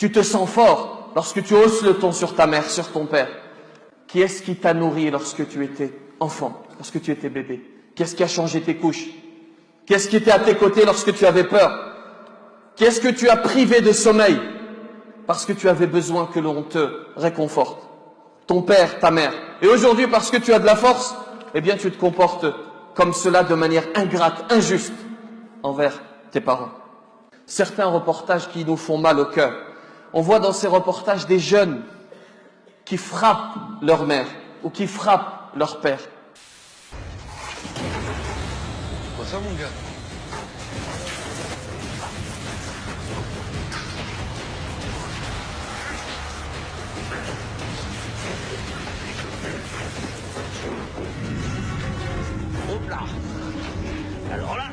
Tu te sens fort lorsque tu hausses le ton sur ta mère, sur ton père. Qui est-ce qui t'a nourri lorsque tu étais enfant, lorsque tu étais bébé? Qu'est-ce qui a changé tes couches? Qu'est-ce qui était à tes côtés lorsque tu avais peur? Qu'est-ce que tu as privé de sommeil parce que tu avais besoin que l'on te réconforte? Ton père, ta mère. Et aujourd'hui, parce que tu as de la force, eh bien tu te comportes comme cela de manière ingrate, injuste envers tes parents. Certains reportages qui nous font mal au cœur. On voit dans ces reportages des jeunes qui frappent leur mère ou qui frappent leur père. Quoi ça, mon gars? Hop là. Alors là.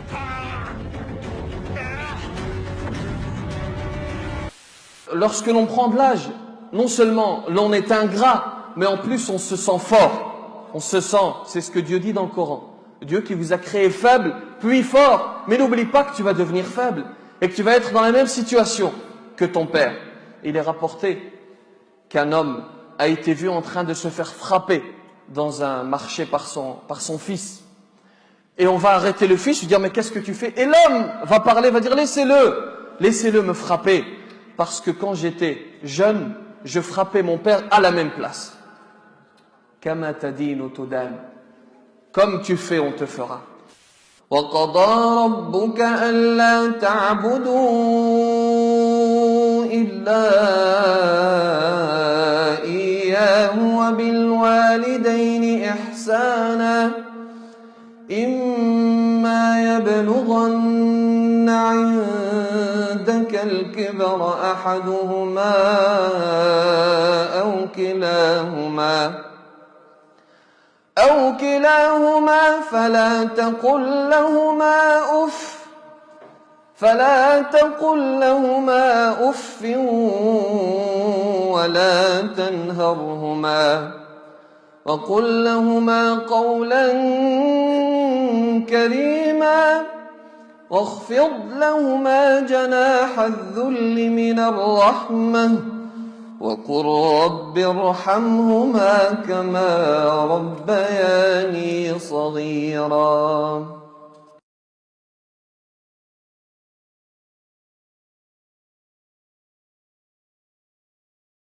Lorsque l'on prend de l'âge, non seulement l'on est ingrat, mais en plus on se sent fort. On se sent, c'est ce que Dieu dit dans le Coran. Dieu qui vous a créé faible, puis fort. Mais n'oublie pas que tu vas devenir faible et que tu vas être dans la même situation que ton père. Il est rapporté qu'un homme a été vu en train de se faire frapper dans un marché par son fils. Et on va arrêter le fils, lui dire mais qu'est-ce que tu fais? Et l'homme va parler, va dire laissez-le me frapper. Parce que quand j'étais jeune, je frappais mon père à la même place. Kama tadinu tudan. Comme tu fais, on te fera. وَقَضَى رَبُّكَ أَلَّا تَعْبُدُوا إِلَّا إِيَّاهُ وَبِالْوَالِدَيْنِ إِحْسَانًا إِمَّا يَبْلُغَنَّ عِندَكَ الْكِبَرَ أَحَدُهُمَا أو كلاهما فلا تقل لهما أف ولا تنهرهما وقل لهما قولا كريما واخفض لهما جناح الذل من الرحمة وقل رب ارحمهما كما ربياني صغيرا.